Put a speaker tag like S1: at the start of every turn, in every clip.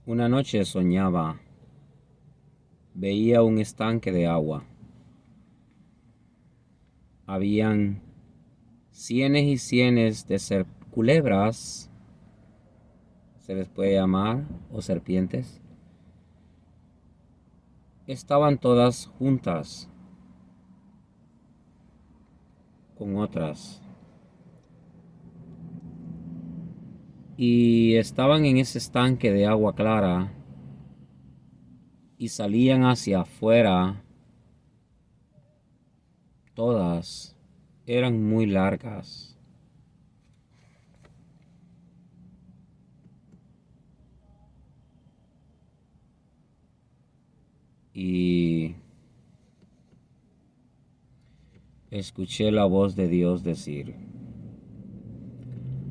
S1: Una noche soñaba, veía un estanque de agua. Habían cienes y cienes de culebras, se les puede llamar, o serpientes. Estaban todas juntas con otras. Y estaban en ese estanque de agua clara y salían hacia afuera. Todas eran muy largas. Y escuché la voz de Dios decir: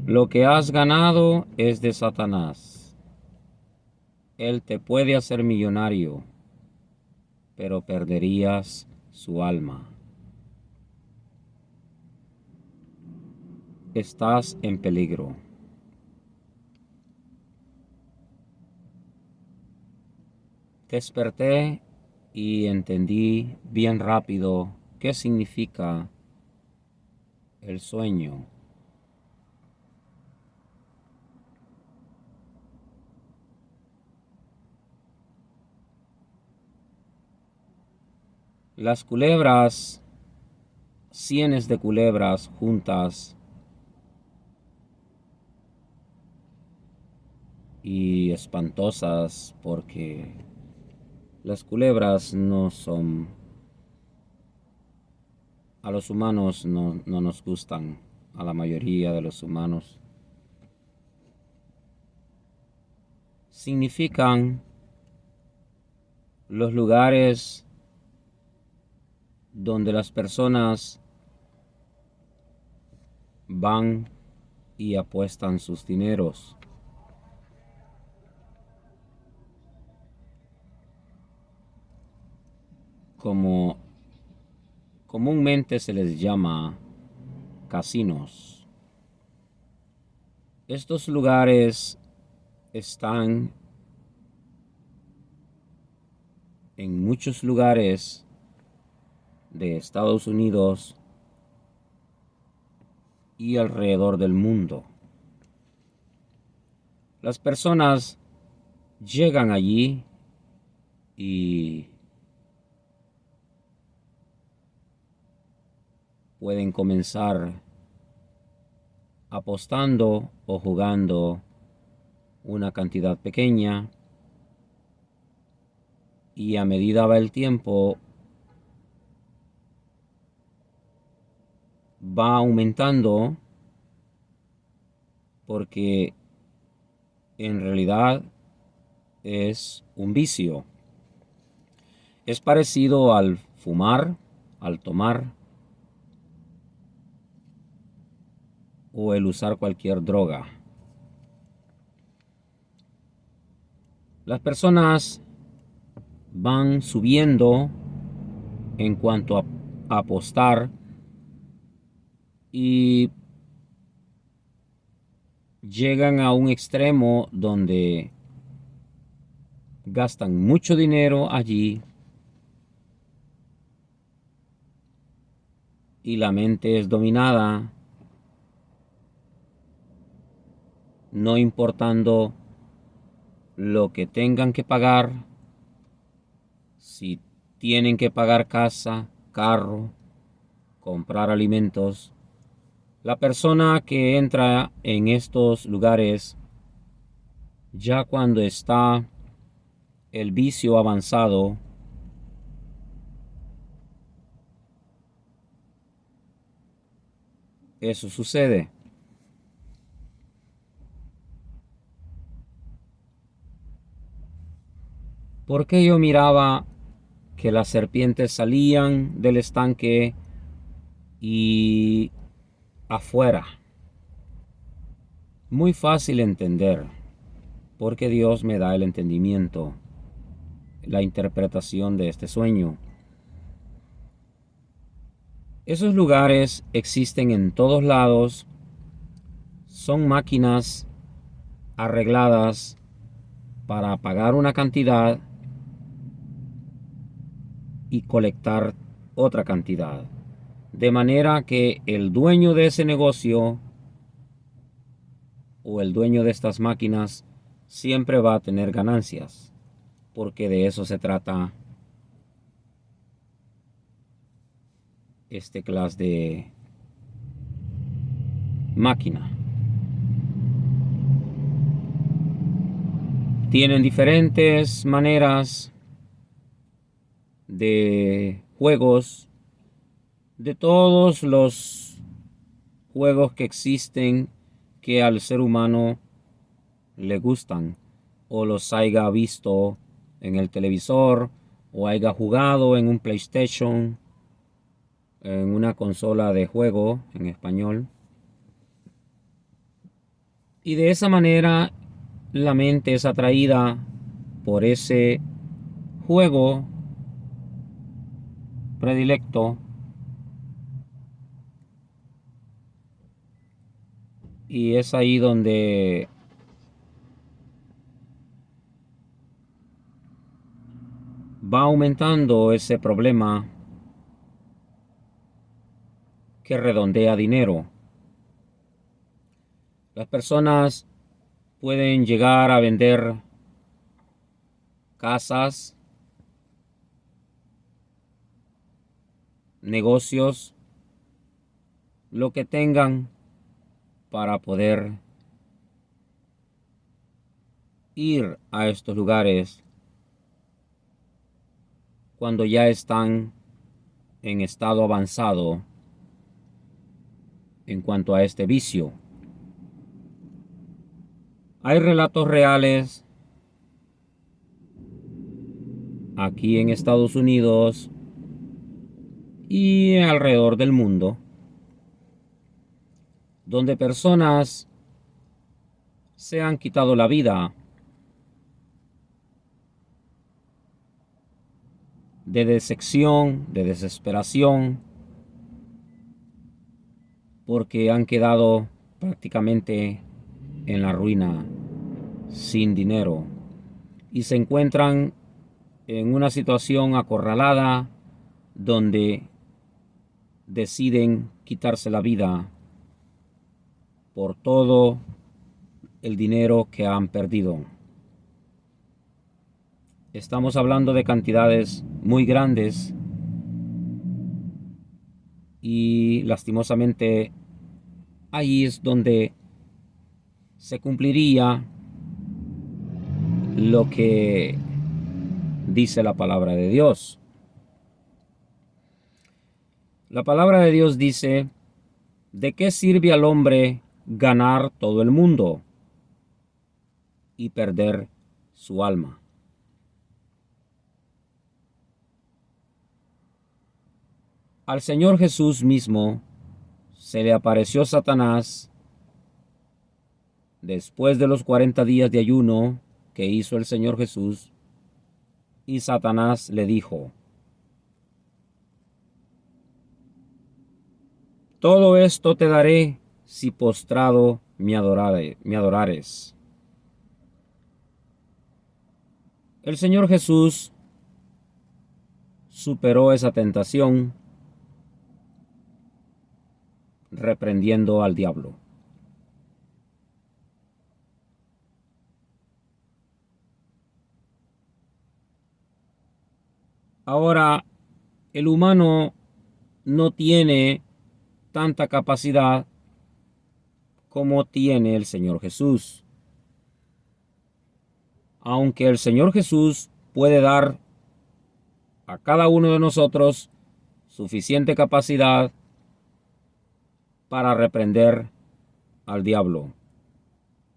S1: lo que has ganado es de Satanás. Él te puede hacer millonario, pero perderías su alma. Estás en peligro. Desperté y entendí bien rápido qué significa el sueño. Las culebras, cienes de culebras juntas y espantosas, porque las culebras no son, a los humanos no nos gustan, a la mayoría de los humanos. Significan los lugares donde las personas van y apuestan sus dineros. Como comúnmente se les llama casinos. Estos lugares están en muchos lugares de Estados Unidos y alrededor del mundo. Las personas llegan allí y pueden comenzar apostando o jugando una cantidad pequeña, y a medida va el tiempo va aumentando, porque en realidad es un vicio. Es parecido al fumar, al tomar o el usar cualquier droga. Las personas van subiendo en cuanto a apostar y llegan a un extremo donde gastan mucho dinero allí y la mente es dominada, no importando lo que tengan que pagar, si tienen que pagar casa, carro, comprar alimentos. La persona que entra en estos lugares, ya cuando está el vicio avanzado, eso sucede. Porque yo miraba que las serpientes salían del estanque y afuera. Muy fácil entender, porque Dios me da el entendimiento, la interpretación de este sueño. Esos lugares existen en todos lados, son máquinas arregladas para pagar una cantidad y colectar otra cantidad. De manera que el dueño de ese negocio o el dueño de estas máquinas siempre va a tener ganancias, porque de eso se trata este clase de máquina. Tienen diferentes maneras de juegos, de todos los juegos que existen que al ser humano le gustan o los haya visto en el televisor o haya jugado en un PlayStation, en una consola de juego en español. Y de esa manera la mente es atraída por ese juego predilecto y es ahí donde va aumentando ese problema que redondea dinero. Las personas pueden llegar a vender casas, negocios, lo que tengan para poder ir a estos lugares cuando ya están en estado avanzado en cuanto a este vicio. Hay relatos reales aquí en Estados Unidos y alrededor del mundo donde personas se han quitado la vida de decepción, de desesperación, porque han quedado prácticamente en la ruina, sin dinero, y se encuentran en una situación acorralada donde deciden quitarse la vida por todo el dinero que han perdido. Estamos hablando de cantidades muy grandes y lastimosamente ahí es donde se cumpliría lo que dice la palabra de Dios. La palabra de Dios dice: ¿de qué sirve al hombre ganar todo el mundo y perder su alma? Al Señor Jesús mismo se le apareció Satanás después de los 40 días de ayuno que hizo el Señor Jesús, y Satanás le dijo: todo esto te daré si postrado me adorares. El Señor Jesús superó esa tentación reprendiendo al diablo. Ahora, el humano no tiene tanta capacidad como tiene el Señor Jesús. Aunque el Señor Jesús puede dar a cada uno de nosotros suficiente capacidad para reprender al diablo,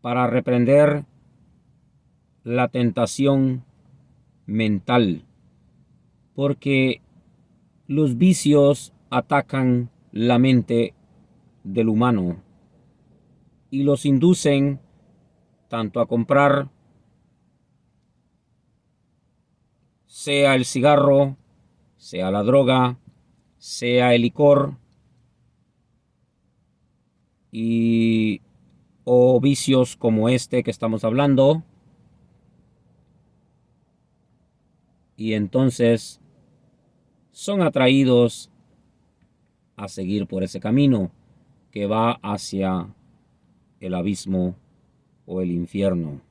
S1: para reprender la tentación mental, porque los vicios atacan la mente del humano y los inducen tanto a comprar, sea el cigarro, sea la droga, sea el licor, y o vicios como este que estamos hablando, y entonces son atraídos a seguir por ese camino que va hacia el abismo o el infierno.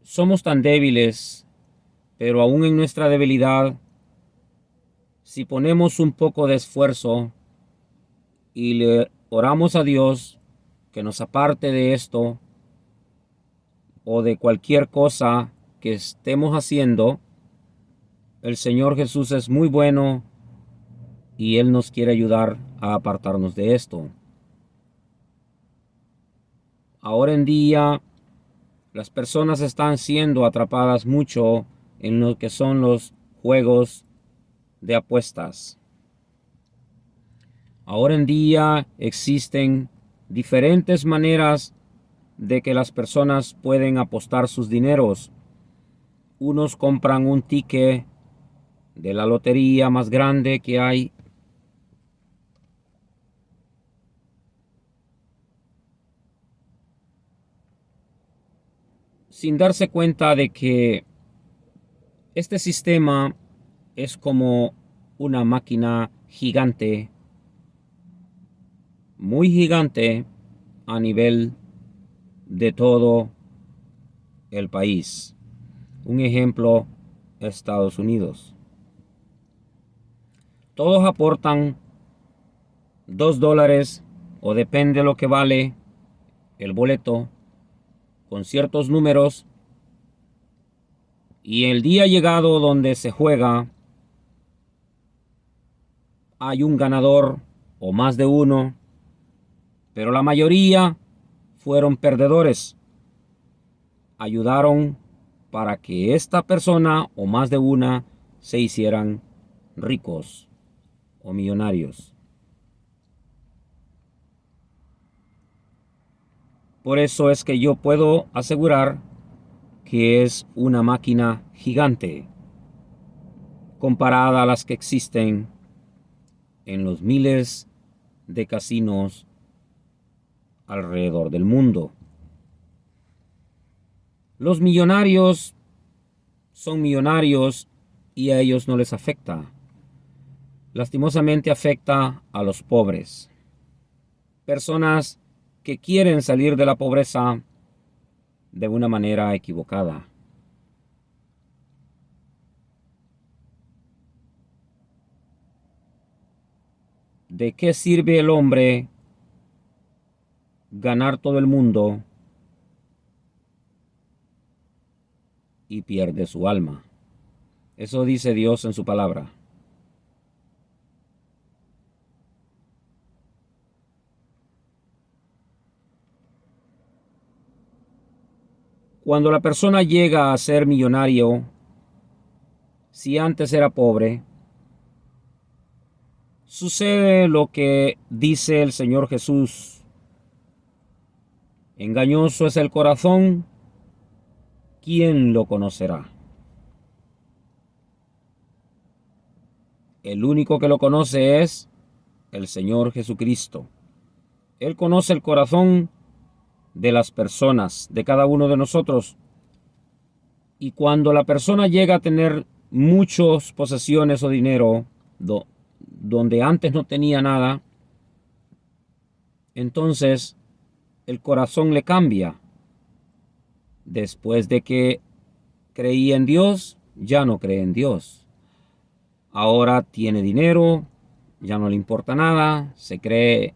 S1: Somos tan débiles, pero aún en nuestra debilidad, si ponemos un poco de esfuerzo y le oramos a Dios que nos aparte de esto o de cualquier cosa que estemos haciendo, el Señor Jesús es muy bueno y Él nos quiere ayudar a apartarnos de esto. Ahora en día, las personas están siendo atrapadas mucho en lo que son los juegos de apuestas. Ahora en día existen diferentes maneras de que las personas pueden apostar sus dineros. Unos compran un ticket de la lotería más grande que hay. Sin darse cuenta de que este sistema es como una máquina gigante, muy gigante a nivel de todo el país. Un ejemplo, Estados Unidos. Todos aportan $2 o depende de lo que vale el boleto con ciertos números, y el día llegado donde se juega hay un ganador o más de uno, pero la mayoría fueron perdedores. Ayudaron para que esta persona o más de una se hicieran ricos o millonarios. Por eso es que yo puedo asegurar que es una máquina gigante comparada a las que existen en los miles de casinos alrededor del mundo. Los millonarios son millonarios y a ellos no les afecta. Lastimosamente afecta a los pobres. Personas que quieren salir de la pobreza de una manera equivocada. ¿De qué sirve el hombre ganar todo el mundo y pierde su alma? Eso dice Dios en su palabra. Cuando la persona llega a ser millonario, si antes era pobre, sucede lo que dice el Señor Jesús. Engañoso es el corazón, ¿quién lo conocerá? El único que lo conoce es el Señor Jesucristo. Él conoce el corazón de las personas, de cada uno de nosotros. Y cuando la persona llega a tener muchas posesiones o dinero, donde antes no tenía nada, entonces el corazón le cambia. Después de que creía en Dios, ya no cree en Dios. Ahora tiene dinero, ya no le importa nada, se cree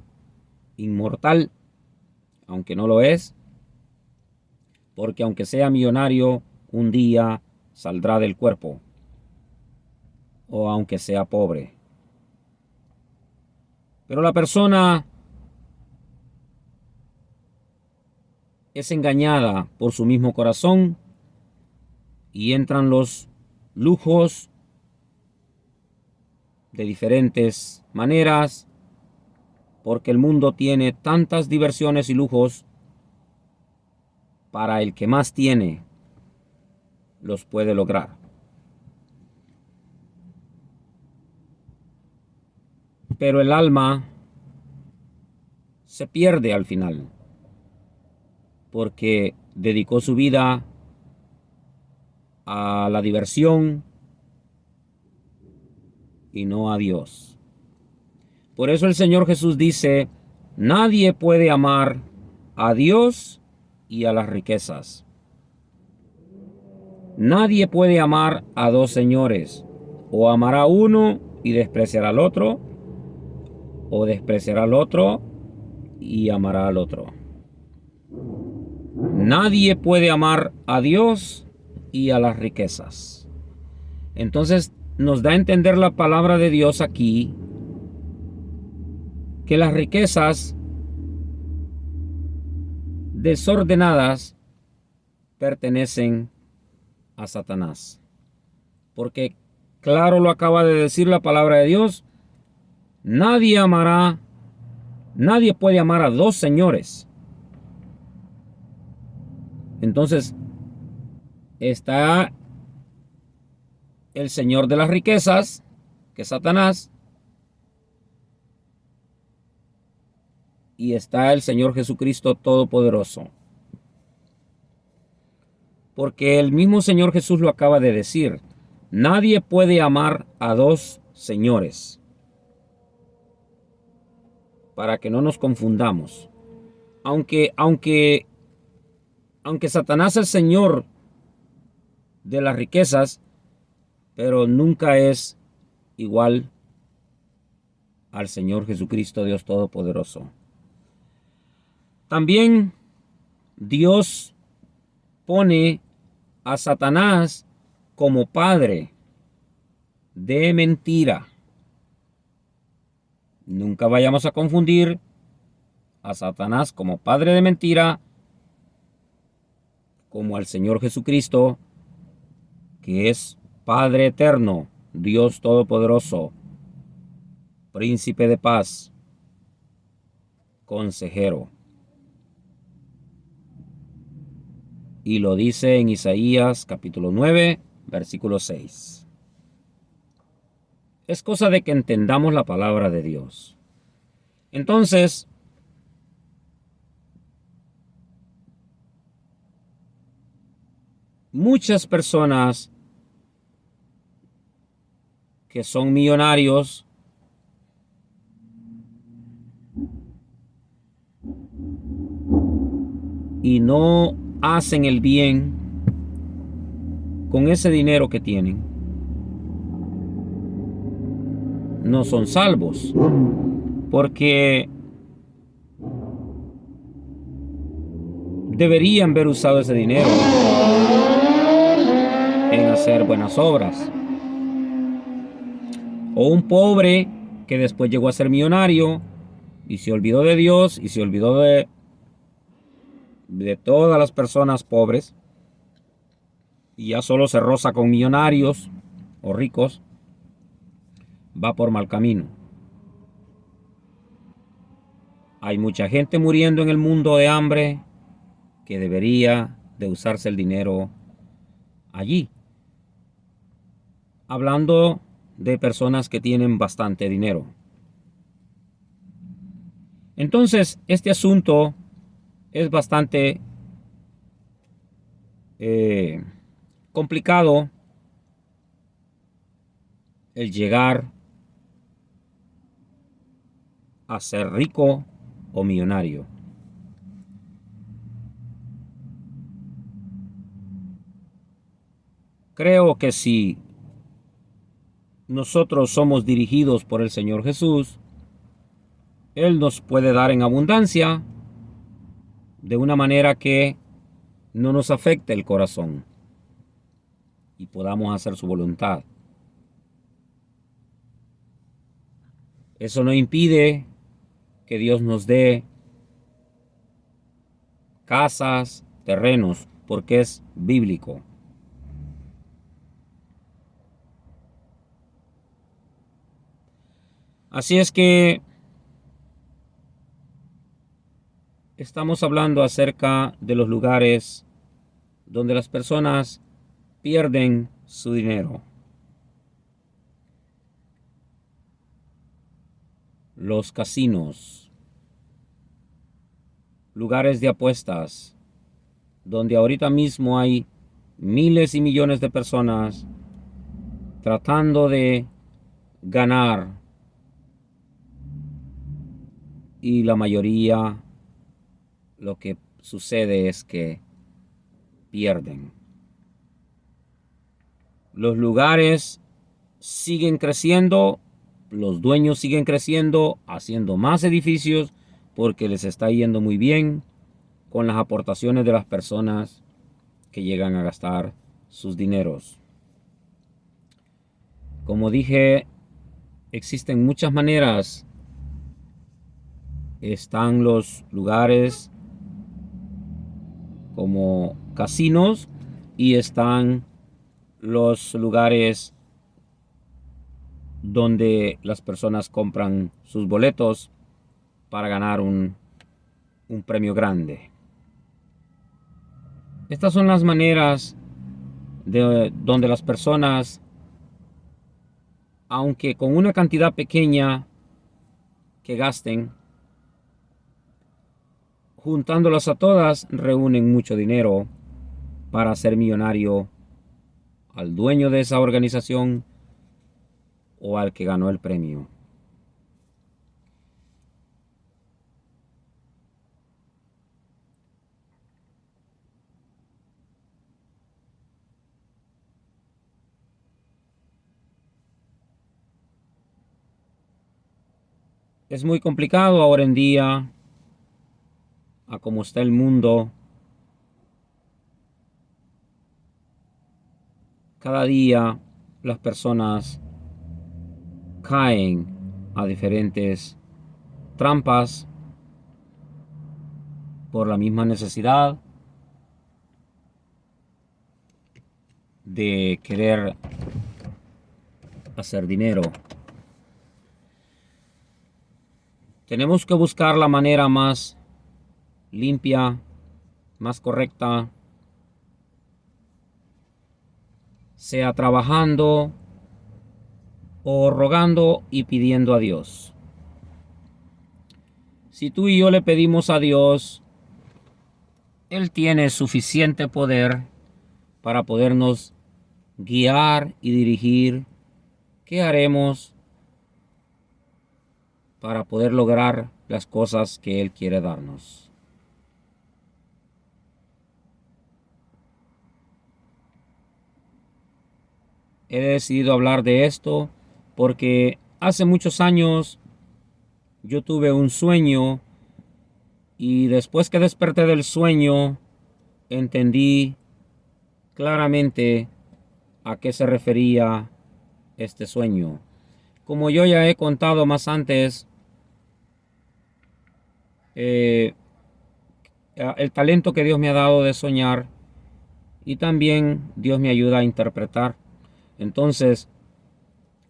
S1: inmortal, aunque no lo es, porque aunque sea millonario, un día saldrá del cuerpo, o aunque sea pobre. Pero la persona es engañada por su mismo corazón y entran los lujos de diferentes maneras, porque el mundo tiene tantas diversiones y lujos. Para el que más tiene, los puede lograr. Pero el alma se pierde al final, porque dedicó su vida a la diversión y no a Dios. Por eso el Señor Jesús dice, nadie puede amar a Dios y a las riquezas. Nadie puede amar a dos señores. O amará a uno y despreciará al otro, o despreciará al otro y amará al otro. Nadie puede amar a Dios y a las riquezas. Entonces nos da a entender la palabra de Dios aquí que las riquezas desordenadas pertenecen a Satanás. Porque claro lo acaba de decir la palabra de Dios, nadie puede amar a dos señores. Entonces está el señor de las riquezas, que es Satanás, y está el Señor Jesucristo Todopoderoso. Porque el mismo Señor Jesús lo acaba de decir. Nadie puede amar a dos señores. Para que no nos confundamos. Aunque Satanás es el Señor de las riquezas, pero nunca es igual al Señor Jesucristo, Dios Todopoderoso. También Dios pone a Satanás como padre de mentira. Nunca vayamos a confundir a Satanás como padre de mentira como al Señor Jesucristo, que es Padre eterno, Dios Todopoderoso, Príncipe de paz, consejero. Y lo dice en Isaías capítulo 9, versículo 6. Es cosa de que entendamos la palabra de Dios. Entonces, muchas personas que son millonarios y no hacen el bien con ese dinero que tienen, no son salvos, porque deberían haber usado ese dinero en hacer buenas obras. O un pobre que después llegó a ser millonario y se olvidó de Dios y se olvidó de todas las personas pobres y ya solo se roza con millonarios o ricos, va por mal camino. Hay mucha gente muriendo en el mundo de hambre que debería de usarse el dinero allí. Hablando de personas que tienen bastante dinero. Entonces, este asunto es bastante complicado, el llegar a ser rico o millonario. Creo que si nosotros somos dirigidos por el Señor Jesús, Él nos puede dar en abundancia de una manera que no nos afecte el corazón y podamos hacer su voluntad. Eso no impide que Dios nos dé casas, terrenos, porque es bíblico. Así es que estamos hablando acerca de los lugares donde las personas pierden su dinero. Los casinos. lugares de apuestas, donde ahorita mismo hay miles y millones de personas tratando de ganar, y la mayoría lo que sucede es que pierden. Los lugares siguen creciendo, los dueños siguen creciendo, haciendo más edificios porque les está yendo muy bien con las aportaciones de las personas que llegan a gastar sus dineros. Como dije, existen muchas maneras. Están los lugares como casinos y están los lugares donde las personas compran sus boletos para ganar un premio grande. Estas son las maneras donde las personas, aunque con una cantidad pequeña que gasten, juntándolas a todas, reúnen mucho dinero para ser millonario al dueño de esa organización o al que ganó el premio. Es muy complicado ahora en día, a cómo está el mundo. Cada día las personas caen a diferentes trampas por la misma necesidad de querer hacer dinero. Tenemos que buscar la manera más limpia, más correcta, sea trabajando o rogando y pidiendo a Dios. Si tú y yo le pedimos a Dios, Él tiene suficiente poder para podernos guiar y dirigir qué haremos para poder lograr las cosas que Él quiere darnos. He decidido hablar de esto porque hace muchos años yo tuve un sueño y después que desperté del sueño entendí claramente a qué se refería este sueño. Como yo ya he contado más antes, el talento que Dios me ha dado de soñar, y también Dios me ayuda a interpretar. Entonces,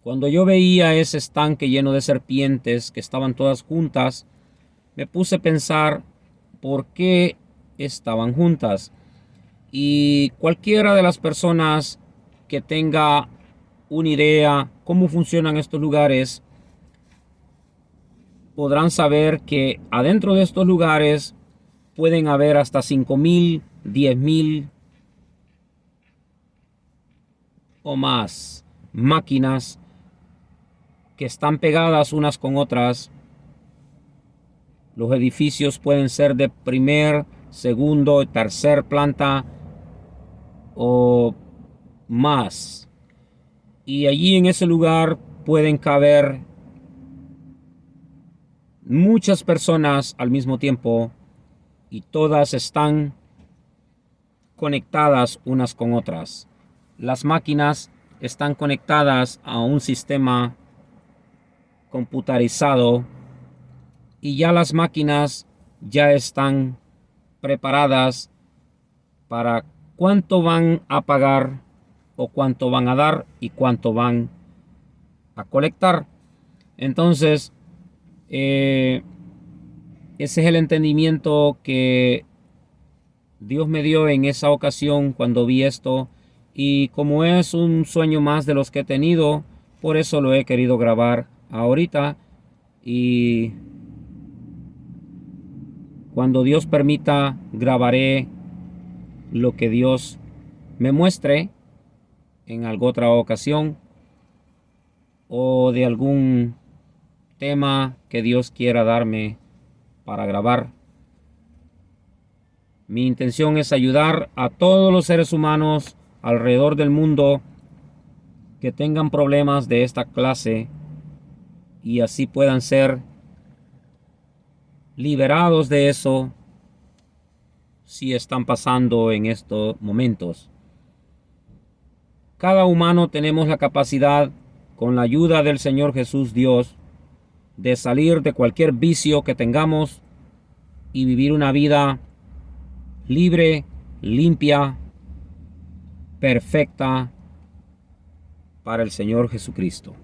S1: cuando yo veía ese estanque lleno de serpientes que estaban todas juntas, me puse a pensar por qué estaban juntas. Y cualquiera de las personas que tenga una idea cómo funcionan estos lugares, podrán saber que adentro de estos lugares pueden haber hasta 5,000, 10,000 o más máquinas que están pegadas unas con otras. Los edificios pueden ser de primer, segundo, tercer planta o más. Y allí en ese lugar pueden caber muchas personas al mismo tiempo y todas están conectadas unas con otras. Las máquinas están conectadas a un sistema computarizado y ya las máquinas ya están preparadas para cuánto van a pagar o cuánto van a dar y cuánto van a colectar. Entonces, ese es el entendimiento que Dios me dio en esa ocasión cuando vi esto, y como es un sueño más de los que he tenido, por eso lo he querido grabar ahorita. Y Cuando Dios permita, grabaré lo que Dios me muestre en alguna otra ocasión, o de algún tema que Dios quiera darme para grabar. Mi intención es ayudar a todos los seres humanos alrededor del mundo que tengan problemas de esta clase y así puedan ser liberados de eso si están pasando en estos momentos. Cada humano tenemos la capacidad, con la ayuda del Señor Jesús Dios, de salir de cualquier vicio que tengamos y vivir una vida libre, limpia, perfecta para el Señor Jesucristo.